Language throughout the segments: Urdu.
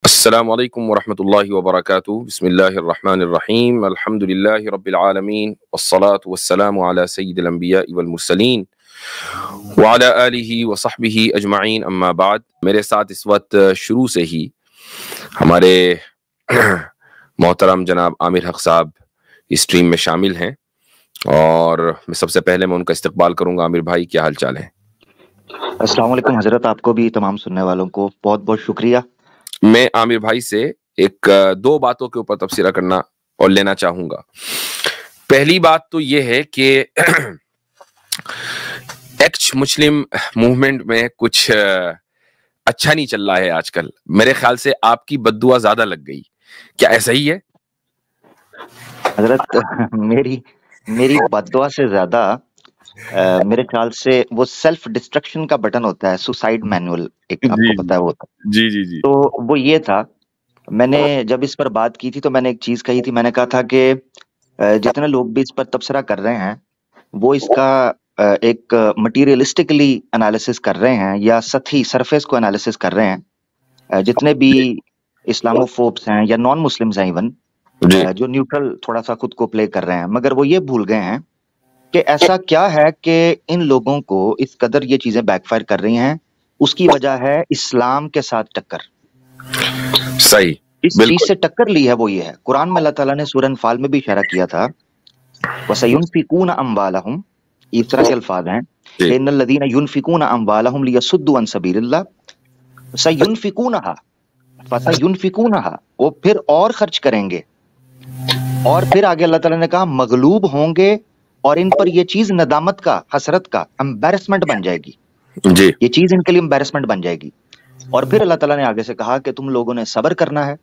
السلام علیکم ورحمۃ اللہ وبرکاتہ۔ بسم اللہ الرحمن الرحیم، الحمد للہ رب العالمین، والصلاة والسلام علی سید الانبیاء والمرسلین وعلی آلہ وصحبہ اجمعین، اما بعد۔ میرے ساتھ اس وقت شروع سے ہی ہمارے محترم جناب عامر حق صاحب اس ٹریم میں شامل ہیں، اور میں سب سے پہلے میں ان کا استقبال کروں گا۔ عامر بھائی، کیا حال چال ہے؟ السلام علیکم حضرت، آپ کو بھی تمام سننے والوں کو بہت بہت شکریہ۔ میں عامر بھائی سے دو باتوں کے اوپر تبصرہ کرنا اور لینا چاہوں گا۔ پہلی بات تو یہ ہے کہ ایکس مسلم موومنٹ میں کچھ اچھا نہیں چل رہا ہے آج کل۔ میرے خیال سے آپ کی بد دعا زیادہ لگ گئی، کیا ایسا ہی ہے؟ حضرت میری بد دعا سے زیادہ میرے خیال سے وہ سیلف ڈسٹرکشن کا بٹن ہوتا ہے، سوسائڈ مینول، ایک آپ کو پتا ہے وہ ہوتا ہے۔ جی جی جی۔ تو وہ یہ تھا، میں نے جب اس پر بات کی تھی تو میں نے ایک چیز کہی تھی، میں نے کہا تھا کہ جتنے لوگ بھی اس پر تبصرہ کر رہے ہیں وہ اس کا ایک مٹیریلسٹکلی انالیسس کر رہے ہیں یا سطحی سرفیس کو انالیسس کر رہے ہیں۔ جتنے بھی اسلامو فوبس ہیں یا نان مسلمز ہیں ایون، جو نیوٹرل تھوڑا سا خود کو پلے کر رہے ہیں، مگر وہ یہ بھول گئے ہیں کہ ایسا کیا ہے کہ ان لوگوں کو اس قدر یہ چیزیں بیک فائر کر رہی ہیں۔ اس کی وجہ ہے اسلام کے ساتھ ٹکر۔ صحیح، اس چیز سے ٹکر لی ہے وہ یہ ہے۔ قرآن میں اللہ تعالیٰ نے سورہ انفال میں بھی اشارہ کیا تھا، وَسَيُنْفِقُونَ أَمْوَالَهُمْ، اس طرح کے الفاظ ہیں کہ إِنَّ الَّذِينَ يُنْفِقُونَ أَمْوَالَهُمْ لِيَصُدُّوا عَنْ سَبِيلِ اللَّهِ سَيُنْفِقُونَهَا فَسَيُنْفِقُونَهَا، وہ پھر اور خرچ کریں گے، اور پھر آگے اللہ تعالیٰ نے کہا مغلوب ہوں گے، اور ان پر یہ چیز ندامت کا، حسرت کا، امبیرسمنٹ بن جائے گی۔ جی، یہ چیز ان کے لیے امبیرسمنٹ بن جائے گی۔ اور پھر اللہ تعالیٰ نے آگے سے کہا کہ تم لوگوں نے صبر کرنا ہے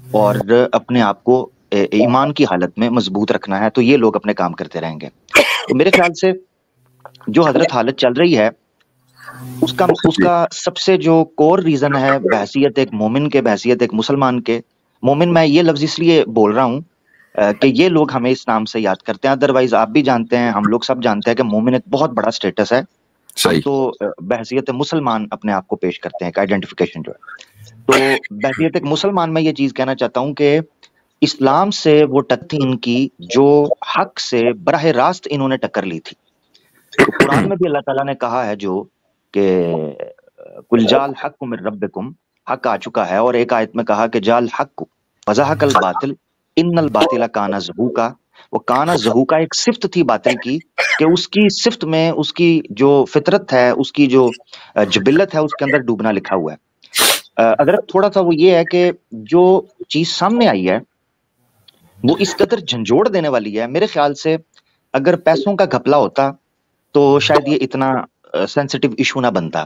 اور اپنے آپ کو ایمان کی حالت میں مضبوط رکھنا ہے، تو یہ لوگ اپنے کام کرتے رہیں گے۔ تو میرے خیال سے جو حضرت حالت چل رہی ہے اس کا سب سے جو کور ریزن ہے، بحیثیت ایک مومن کے، بحیثیت ایک مسلمان کے، مومن میں یہ لفظ اس لیے بول رہا ہوں کہ یہ لوگ ہمیں اس نام سے یاد کرتے ہیں، ادروائز آپ بھی جانتے ہیں، ہم لوگ سب جانتے ہیں کہ مومن ایک بہت بڑا سٹیٹس ہے۔ ہم تو بحیثیت مسلمان اپنے آپ کو پیش کرتے ہیں، ایک آئیڈینٹیفیکیشن جو ہے۔ تو بحیثیت ایک مسلمان میں یہ چیز کہنا چاہتا ہوں کہ اسلام سے وہ ٹکر ان کی جو حق سے براہ راست انہوں نے ٹکر لی تھی۔ تو قرآن میں بھی اللہ تعالیٰ نے کہا ہے جو کہ قُلْ جَاءَ الْحَقُّ مِن رَبِّكُمْ، حق آ چکا ہے، اور ایک آیت میں کہا کہ جَاءَ الْحَقُّ وَزَهَقَ الْبَاطِلُ إِنَّ الْبَاطِلَ كَانَ زَهُوقًا۔ وہ کانا زہوکا ایک صفت تھی باطل کی، کہ اس کی صفت میں اس کی جو فطرت ہے، اس کی جو جبلت ہے، اس کے اندر ڈوبنا لکھا ہوا ہے۔ اگر تھوڑا سا وہ یہ ہے کہ جو چیز سامنے آئی ہے وہ اس قدر جھنجھوڑ دینے والی ہے، میرے خیال سے اگر پیسوں کا گھپلا ہوتا تو شاید یہ اتنا سینسٹیو ایشو نہ بنتا،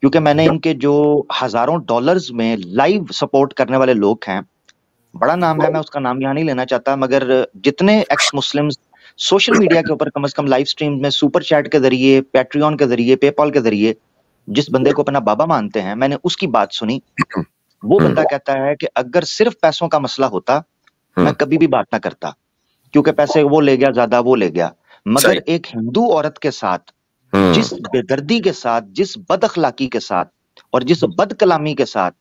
کیونکہ میں نے ان کے جو ہزاروں ڈالرز میں لائیو سپورٹ کرنے والے لوگ ہیں، بڑا نام ہے، میں اس کا نام یہاں نہیں لینا چاہتا، مگر جتنے ایکس مسلمز سوشل میڈیا کے اوپر کم از کم لائیو سٹریم میں سپر چیٹ کے ذریعے، پیٹریون کے ذریعے، پے پال کے ذریعے جس بندے کو اپنا بابا مانتے ہیں، میں نے اس کی بات سنی۔ وہ بندہ کہتا ہے کہ اگر صرف پیسوں کا مسئلہ ہوتا میں کبھی بھی بات نہ کرتا، کیونکہ پیسے وہ لے گیا، زیادہ وہ لے گیا، مگر ایک ہندو عورت کے ساتھ جس بے دردی کے ساتھ، جس بد اخلاقی کے ساتھ، اور جس بد کلامی کے ساتھ،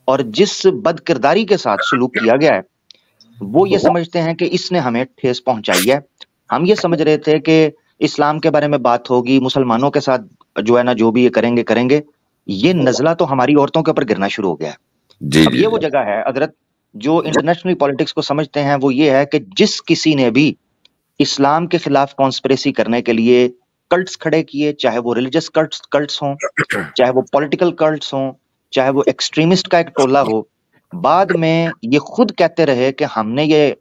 اور جس بد کرداری کے ساتھ سلوک کیا گیا ہے، وہ یہ سمجھتے ہیں کہ اس نے ہمیں ٹھیس پہنچائی ہے۔ ہم یہ سمجھ رہے تھے کہ اسلام کے بارے میں بات ہوگی، مسلمانوں کے ساتھ جو ہے نا جو بھی یہ کریں گے، یہ نزلہ تو ہماری عورتوں کے اوپر گرنا شروع ہو گیا ہے۔ اب یہ وہ جگہ ہے حضرت، جو انٹرنیشنل پالیٹکس کو سمجھتے ہیں، وہ یہ ہے کہ جس کسی نے بھی اسلام کے خلاف کانسپریسی کرنے کے لیے کلٹس کھڑے کیے، چاہے وہ ریلیجس کلٹس ہوں، چاہے وہ پولیٹیکل کلٹس ہوں، چاہے وہ ایکسٹریمسٹ کا ایک ٹولہ ہو، بعد میں یہ خود کہتے رہے کہ ہم نے یہ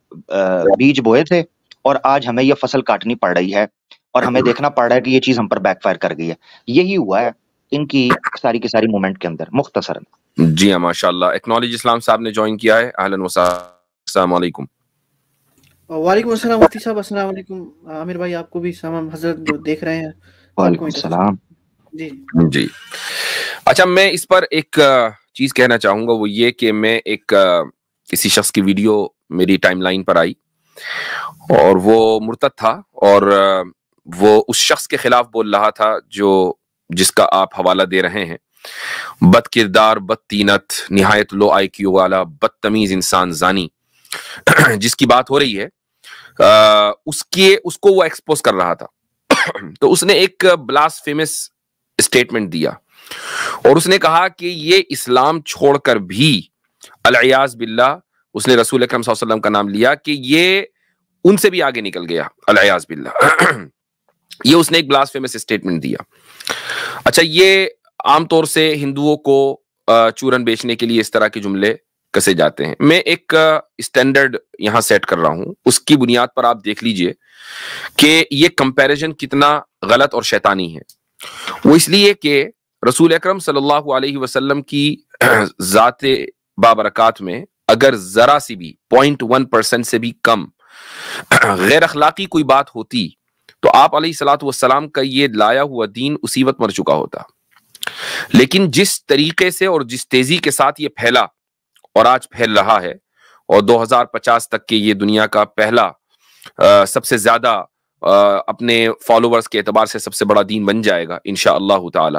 بیج بوئے تھے اور آج ہمیں یہ فصل کاٹنی پڑ رہی ہے، اور ہمیں دیکھنا پڑ رہا ہے کہ یہ چیز ہم پر بیک فائر کر گئی ہے۔ یہی ہوا ہے ان کی ساری کی ساری مومنٹ کے اندر مختصراً۔ جی ہاں، ماشاء اللہ۔ ایکنالج اسلام صاحب نے جوائن کیا ہے، اہلاً وسہلاً، السلام علیکم۔ وعلیکم السلام مفتی صاحب، السلام علیکم۔ عامر بھائی آپ کو بھی سلام، حضرت جو دیکھ رہے ہیں وعلیکم السلام۔ جی جی، اچھا، میں اس پر ایک چیز کہنا چاہوں گا، وہ یہ کہ میں ایک کسی شخص کی ویڈیو میری ٹائم لائن پر آئی، اور وہ مرتد تھا، اور وہ اس شخص کے خلاف بول رہا تھا جس کا آپ حوالہ دے رہے ہیں، بد کردار، بد تینت، نہایت لو آئی کیو والا بدتمیز انسان زانی جس کی بات ہو رہی ہے اس کو وہ ایکسپوز کر رہا تھا. تو اس نے ایک بلاسفیمس اسٹیٹمنٹ دیا اور اس نے کہا کہ یہ اسلام چھوڑ کر بھی العیاذ باللہ، اس نے رسول اکرم صلی اللہ علیہ وسلم کا نام لیا کہ یہ ان سے بھی آگے نکل گیا العیاذ باللہ. یہ اس نے ایک بلاسفیمس اسٹیٹمنٹ دیا. اچھا، یہ عام طور سے ہندوؤں کو چورن بیچنے کے لیے اس طرح کے جملے کسے جاتے ہیں. میں ایک اسٹینڈرڈ یہاں سیٹ کر رہا ہوں، اس کی بنیاد پر آپ دیکھ لیجئے کہ یہ کمپیریزن کتنا غلط اور شیطانی ہے. وہ اس لیے کہ رسول اکرم صلی اللہ علیہ وسلم کی ذات بابرکات میں اگر ذرا سی بھی 0.1% سے بھی کم غیر اخلاقی کوئی بات ہوتی تو آپ علیہ الصلوۃ والسلام کا یہ لایا ہوا دین اسی وقت مر چکا ہوتا. لیکن جس طریقے سے اور جس تیزی کے ساتھ یہ پھیلا اور آج پھیل رہا ہے اور 2050 تک کے یہ دنیا کا پہلا سب سے زیادہ اپنے فالوورز کے اعتبار سے سب سے بڑا دین بن جائے گا انشاءاللہ تعالی،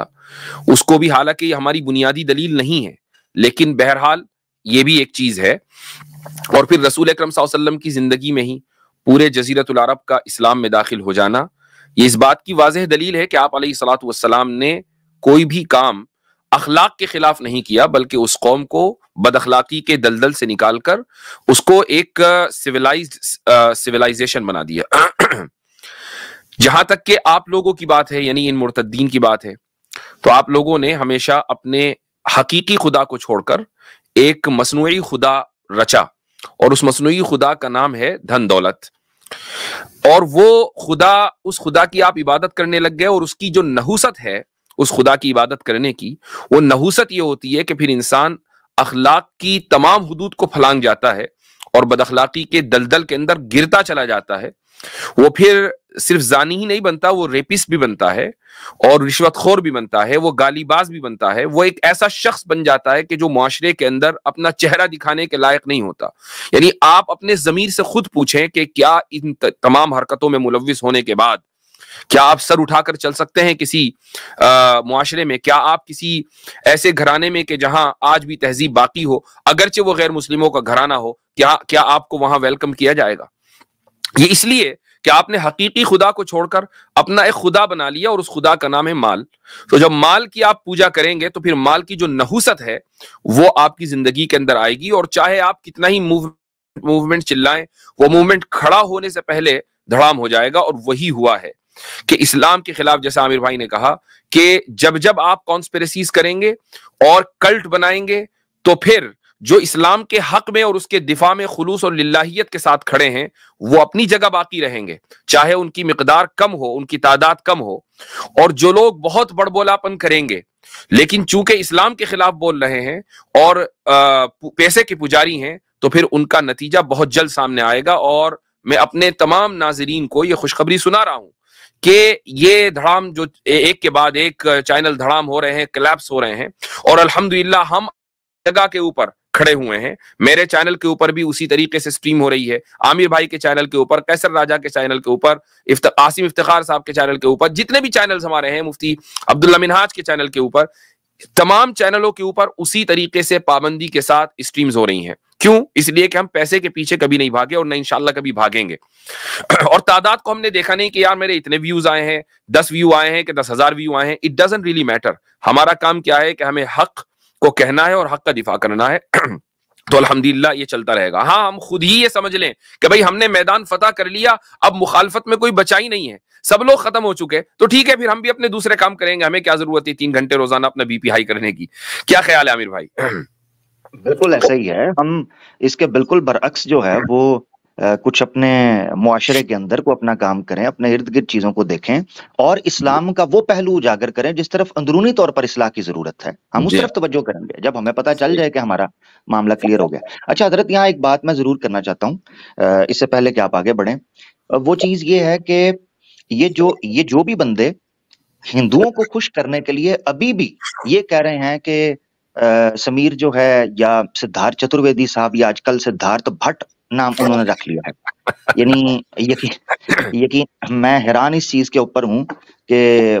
اس کو بھی حالانکہ یہ ہماری بنیادی دلیل نہیں ہے لیکن بہرحال یہ بھی ایک چیز ہے. اور پھر رسول اکرم صلی اللہ علیہ وسلم کی زندگی میں ہی پورے جزیرۃ العرب کا اسلام میں داخل ہو جانا یہ اس بات کی واضح دلیل ہے کہ آپ علیہ الصلوۃ والسلام نے کوئی بھی کام اخلاق کے خلاف نہیں کیا بلکہ اس قوم کو بد اخلاقی کے دلدل سے نکال کر اس کو ایک سویلائزیشن بنا دیا. جہاں تک کہ آپ لوگوں کی بات ہے، یعنی ان مرتدین کی بات ہے، تو آپ لوگوں نے ہمیشہ اپنے حقیقی خدا کو چھوڑ کر ایک مصنوعی خدا رچا اور اس مصنوعی خدا کا نام ہے دھن دولت. اور وہ خدا، اس خدا کی آپ عبادت کرنے لگ گئے اور اس کی جو نحوست ہے اس خدا کی عبادت کرنے کی، وہ نحوست یہ ہوتی ہے کہ پھر انسان اخلاق کی تمام حدود کو پھلانگ جاتا ہے اور بد اخلاقی کے دلدل کے اندر گرتا چلا جاتا ہے. وہ پھر صرف زانی ہی نہیں بنتا، وہ ریپسٹ بھی بنتا ہے اور رشوت خور بھی بنتا ہے، وہ گالی باز بھی بنتا ہے. وہ ایک ایسا شخص بن جاتا ہے کہ جو معاشرے کے اندر اپنا چہرہ دکھانے کے لائق نہیں ہوتا. یعنی آپ اپنے ضمیر سے خود پوچھیں کہ کیا ان تمام حرکتوں میں ملوث ہونے کے بعد کیا آپ سر اٹھا کر چل سکتے ہیں کسی معاشرے میں؟ کیا آپ کسی ایسے گھرانے میں کہ جہاں آج بھی تہذیب باقی ہو، اگرچہ وہ غیر مسلموں کا گھرانہ ہو، کیا آپ کو وہاں ویلکم کیا جائے گا؟ یہ اس لیے کہ آپ نے حقیقی خدا کو چھوڑ کر اپنا ایک خدا بنا لیا اور اس خدا کا نام ہے مال. تو جب مال کی آپ پوجا کریں گے تو پھر مال کی جو نحوست ہے وہ آپ کی زندگی کے اندر آئے گی، اور چاہے آپ کتنا ہی موومنٹ چلائیں، وہ موومنٹ کھڑا ہونے سے پہلے دھڑام ہو جائے گا. اور وہی ہوا ہے کہ اسلام کے خلاف، جیسا عامر بھائی نے کہا، کہ جب آپ کانسپیریسیز کریں گے اور کلٹ بنائیں گے تو پھر جو اسلام کے حق میں اور اس کے دفاع میں خلوص اور للہیت کے ساتھ کھڑے ہیں وہ اپنی جگہ باقی رہیں گے، چاہے ان کی مقدار کم ہو، ان کی تعداد کم ہو. اور جو لوگ بہت بڑبولاپن کریں گے لیکن چونکہ اسلام کے خلاف بول رہے ہیں اور پیسے کے پجاری ہیں، تو پھر ان کا نتیجہ بہت جلد سامنے آئے گا. اور میں اپنے تمام ناظرین کو یہ خوشخبری سنا رہا ہوں کہ یہ دھڑام جو ایک کے بعد ایک چینل دھڑام ہو رہے ہیں، کلیپس ہو رہے ہیں، اور الحمدللہ ہم جگہ کے اوپر کھڑے ہوئے ہیں. میرے چینل کے اوپر بھی اسی طریقے سے سٹریم ہو رہی ہے، عامر بھائی کے چینل کے اوپر، قیصر راجہ کے چینل کے اوپر، قاسم افتخار صاحب کے چینل کے اوپر، جتنے بھی چینلز ہمارے ہیں، مفتی عبداللہ منہاج کے چینل کے اوپر، تمام چینلوں کے اوپر اسی طریقے سے پابندی کے ساتھ سٹریمز ہو رہی ہیں. کیوں؟ اس لیے کہ ہم پیسے کے پیچھے کبھی نہیں بھاگے اور نہ انشاءاللہ کبھی بھاگیں گے. اور تعداد کو ہم نے دیکھا نہیں کہ یار میرے اتنے ویوز آئے ہیں، 10 ویو آئے ہیں کہ 10,000 ویو آئے ہیں. It doesn't really metre. ہمارا کام کیا ہے کہ ہمیں حق کو کہنا ہے اور حق کا دفاع کرنا ہے. تو الحمدللہ یہ چلتا رہے گا. ہاں، ہم خود ہی یہ سمجھ لیں کہ بھئی ہم نے میدان فتح کر لیا، اب مخالفت میں کوئی بچا ہی نہیں ہے، سب لوگ ختم ہو چکے، تو ٹھیک ہے پھر ہم بھی اپنے دوسرے کام کریں گے. ہمیں کیا ضرورت ہے 3 گھنٹے روزانہ اپنا بی پی ہائی کرنے کی؟ کیا خیال ہے عامر بھائی؟ بالکل ایسا ہی ہے. ہم اس کے بالکل برعکس جو ہے وہ کچھ اپنے معاشرے کے اندر کو اپنا کام کریں، اپنے ارد گرد چیزوں کو دیکھیں اور اسلام کا وہ پہلو اجاگر کریں جس طرف اندرونی طور پر اصلاح کی ضرورت ہے. ہم اس طرف توجہ کریں گے جب ہمیں پتہ چل جائے کہ ہمارا معاملہ کلیئر ہو گیا. اچھا حضرت، یہاں ایک بات میں ضرور کرنا چاہتا ہوں اس سے پہلے کہ آپ آگے بڑھیں. وہ چیز یہ ہے کہ یہ جو بھی بندے ہندوؤں کو خوش کرنے کے لیے ابھی بھی یہ کہہ رہے ہیں کہ سمیر جو ہے یا سدھارتھ چترویدی صاحب یا آج کل سدھارتھ بھٹ نام انہوں نے رکھ لیا ہے، یعنی یقین میں حیران اس چیز کے اوپر ہوں کہ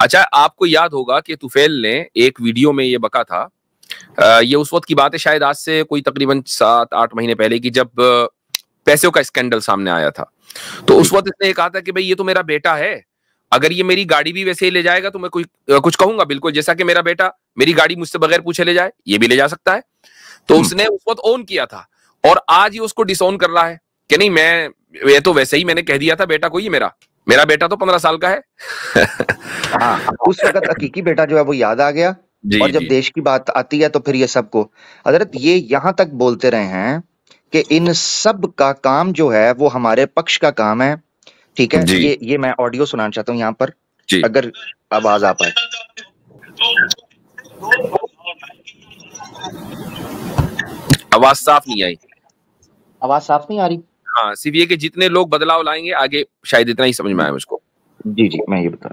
اچھا آپ کو یاد ہوگا کہ طفیل نے ایک ویڈیو میں یہ بکا تھا، یہ اس وقت کی بات ہے شاید آج سے کوئی تقریباً 7-8 مہینے پہلے کی، جب پیسوں کا اسکینڈل سامنے آیا تھا. تو اس وقت اس نے یہ کہا تھا کہ بھئی یہ تو میرا بیٹا ہے، اگر یہ میری گاڑی بھی ویسے ہی لے جائے گا تو میں کچھ کہوں گا، بالکل جیسا کہ میرا بیٹا میری گاڑی مجھ سے بغیر پوچھے لے جائے یہ بھی لے جا سکتا ہے. تو اس نے اس وقت اون کیا تھا، اور آج ہی اس کو ڈس اون کر رہا ہے کہ نہیں یہ تو ویسے ہی میں نے کہہ دیا تھا بیٹا کوئی میرا بیٹا تو 15 سال کا ہے. ہاں اس وقت حقیقی بیٹا جو ہے وہ یاد آ گیا. اور جب دیش کی بات آتی ہے تو پھر یہ سب کو حضرت یہ یہاں تک بولتے رہے ہیں کہ ان سب کا کام جو ہے وہ ہمارے پکش کا کام ہے. ٹھیک ہے، یہ میں آڈیو سنانا چاہتا ہوں یہاں پر، اگر آواز آ پائے. آواز صاف نہیں آئی. آواز صاف نہیں آ رہی؟ ہاں، صرف یہ کہ جتنے لوگ بدلاؤ لائیں گے آگے شاید اتنا ہی سمجھ میں آئے مجھ کو. جی میں یہ بتا.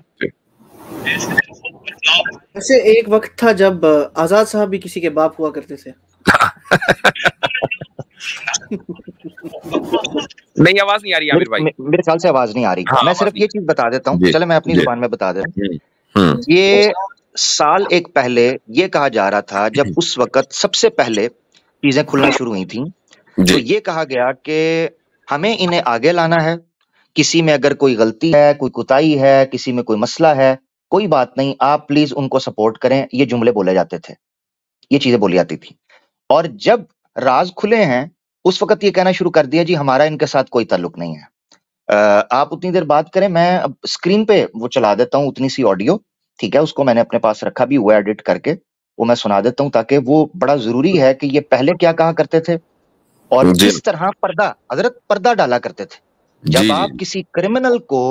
ویسے ایک وقت تھا جب آزاد صاحب بھی کسی کے باپ ہوا کرتے تھے. نہیں آواز نہیں آ رہی عامر بھائی، میرے خیال سے آواز نہیں آ رہی. میں صرف یہ چیز بتا دیتا ہوں، چلے میں اپنی زبان میں بتا دیتا ہوں. یہ سال ایک پہلے یہ کہا جا رہا تھا جب اس وقت سب سے پہلے چیزیں کھلنا شروع ہوئی تھیں، تو یہ کہا گیا کہ ہمیں انہیں آگے لانا ہے. کسی میں اگر کوئی غلطی ہے، کوئی کوتاہی ہے، کسی میں کوئی مسئلہ ہے، کوئی بات نہیں، آپ پلیز ان کو سپورٹ کریں. یہ جملے بولے جاتے تھے، یہ چیزیں بولی جاتی تھی. اور جب راز کھلے ہیں اس وقت یہ کہنا شروع کر دیا جی ہمارا ان کے ساتھ کوئی تعلق نہیں ہے. آپ اتنی دیر بات کریں، میں اب اسکرین پہ وہ چلا دیتا ہوں اتنی سی آڈیو. ٹھیک ہے، اس کو میں نے اپنے پاس رکھا بھی ہوا ایڈٹ کر کے، وہ میں سنا دیتا ہوں تاکہ وہ بڑا ضروری ہے کہ یہ پہلے کیا کہا کرتے تھے اور کس طرح پردہ ڈالا کرتے تھے. جب آپ کسی کرمنل کو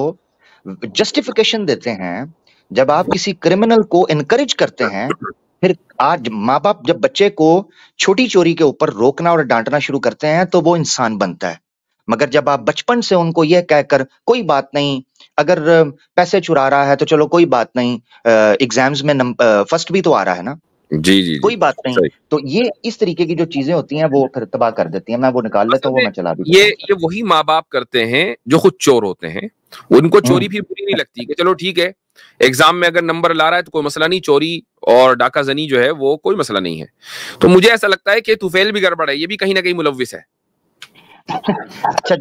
جسٹیفیکیشن دیتے ہیں، جب آپ کسی کرمنل کو انکریج کرتے ہیں، پھر آج ماں باپ جب بچے کو چھوٹی چوری کے اوپر روکنا اور ڈانٹنا شروع کرتے ہیں تو وہ انسان بنتا ہے. مگر جب آپ بچپن سے ان کو یہ کہہ کر کوئی بات نہیں، اگر پیسے چرا رہا ہے تو چلو کوئی بات نہیں، ایگزامز میں فرسٹ بھی تو آ رہا ہے نا، کوئی بات نہیں، تو یہ اس طریقے کی جو چیزیں ہوتی ہیں وہ پھر تباہ کر دیتی ہیں. میں وہ نکال لیتا ہوں، وہ میں چلا بھی. یہ وہی ماں باپ کرتے ہیں جو خود چور ہوتے ہیں. ان کو چوری بھی بری نہیں لگتی کہ چلو ٹھیک ہے ایگزام میں اگر نمبر لا رہا ہے تو کوئی مسئلہ نہیں، چوری اور ڈاکہ زنی جو ہے وہ کوئی مسئلہ نہیں ہے. تو مجھے ایسا لگتا ہے کہ طفیل بھی گڑبڑ ہے، یہ بھی کہیں نہ کہیں ملوث ہے. اچھا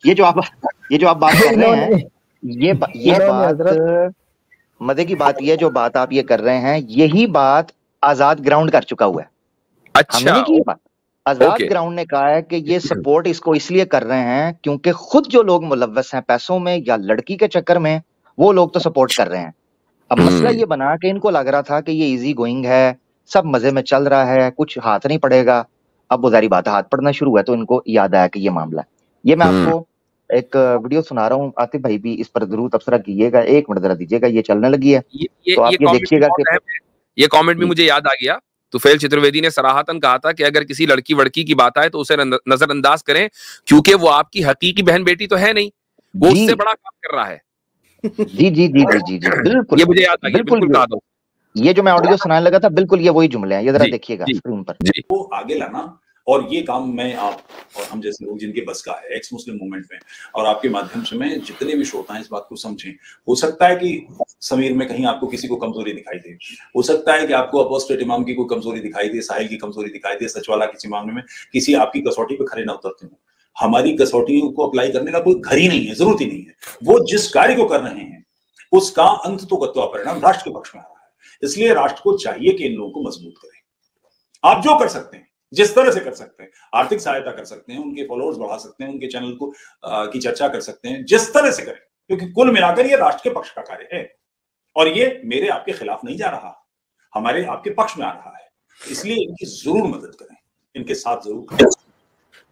یہ جو آپ بات کر رہے ہیں، یہ بات مزے کی بات، یہ جو بات آپ یہ کر رہے ہیں یہی بات آزاد گراؤنڈ کر چکا ہوا ہے. ہم نے نہیں کی بات، آزاد گراؤنڈ نے کہا ہے کہ یہ سپورٹ اس کو اس لیے کر رہے ہیں کیونکہ خود جو لوگ ملوث ہیں پیسوں میں یا لڑکی کے چکر میں، وہ لوگ تو سپورٹ کر رہے ہیں. اب مسئلہ یہ بنا کہ ان کو لگ رہا تھا کہ یہ ایزی گوئنگ ہے، سب مزے میں چل رہا ہے، کچھ ہاتھ نہیں پڑے گا. اب وہ ظاہری بات ہے ہاتھ پڑنا شروع ہوا تو ان کو یاد آیا کہ یہ معاملہ ہے. یہ میں آپ کو ایک ویڈیو سنا رہا ہوں، عاطف بھائی بھی اس پر ضرور تبصرہ کیجیے گا. 1 منٹ ذرا دیجیے گا، یہ چلنے لگی ہے تو آپ یہ دیکھیے گا کہ یہ کامنٹ بھی مجھے یاد آ گیا. طفیل چترویدی نے صراحتاً کہا تھا کہ اگر کسی لڑکی وڑکی کی بات آئے تو اسے نظر انداز کریں کیونکہ وہ آپ کی حقیقی بہن بیٹی تو ہے نہیں، وہ اس سے بڑا کام کر رہا ہے. جی بالکل، یہ مجھے یاد آ گیا، بالکل کہا دو. یہ جو میں آڈیو سنانے لگا تھا بالکل یہ وہی جملے ہیں، یہ ذرا دیکھیے گا اسکرین پر. وہ آگے لانا، اور یہ کام میں آپ اور ہم جیسے لوگ جن کے بس کا ہے ایکس مسلم موومنٹ میں، اور آپ کے مادھیم سے میں جتنے بھی شروتا ہیں اس بات کو سمجھیں. ہو سکتا ہے کہ سمیر میں کہیں آپ کو کسی کو کمزوری دکھائی دے، ہو سکتا ہے کہ آپ کو اپوسٹیٹ امام کی کوئی کمزوری دکھائی دے، ساحل کی کمزوری دکھائی دے، سچوالا کسی معاملے میں کسی آپ کی کسوٹی پہ کھڑے نہ اترتے ہوں. ہماری کسوٹیوں کو اپلائی کرنے کا کوئی گھر ہی نہیں ہے، ضرورت ہی نہیں ہے. وہ جس کاریہ کو کر رہے ہیں اس کا انت تو گتوا پرینام راشٹر کے پکش میں آ رہا ہے. اس لیے راشٹر کو چاہیے کہ ان لوگوں کو مضبوط کریں. آپ جو کر سکتے ہیں، جس طرح سے کر سکتے ہیں، آرتھک سہایتا کر سکتے ہیں، ان کے فالوورز بڑھا سکتے ہیں، ان کے چینل کو کی چرچا کر سکتے ہیں، جس طرح سے کریں، کیونکہ کل ملا کر یہ راشٹر کے پکش کا کاریہ ہے اور یہ میرے آپ کے خلاف نہیں جا رہا، ہمارے آپ کے پکش میں آ رہا ہے. اس لیے ان کی ضرور مدد کریں، ان کے ساتھ ضرور کریں.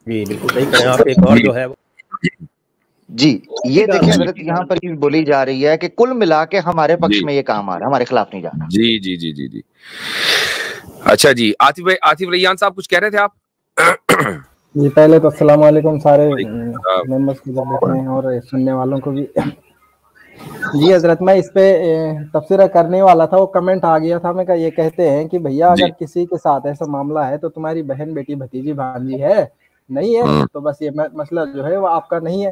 جی بالکل صحیح کریں آپ. ایک اور جو ہے جی یہ دیکھیں حضرت یہاں پر چیز بولی جا رہی ہے کہ کل ملا کے ہمارے پکش میں یہ کام آ رہا ہے، ہمارے خلاف نہیں جا رہا. جی اچھا جی عاطف ریان صاحب کچھ کہہ رہے تھے آپ؟ جی پہلے تو السلام علیکم سارے ممبرس کو جب بیٹھے ہیں اور سننے والوں کو بھی. جی حضرت میں اس پہ تبصرہ کرنے والا تھا، وہ کمنٹ آ گیا تھا. میں کہا یہ کہتے ہیں کہ بھیا اگر کسی کے ساتھ ایسا معاملہ ہے تو تمہاری بہن بیٹی بھتیجی بھانجی ہے نہیں ہے تو بس یہ مسئلہ جو ہے وہ آپ کا نہیں ہے.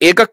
1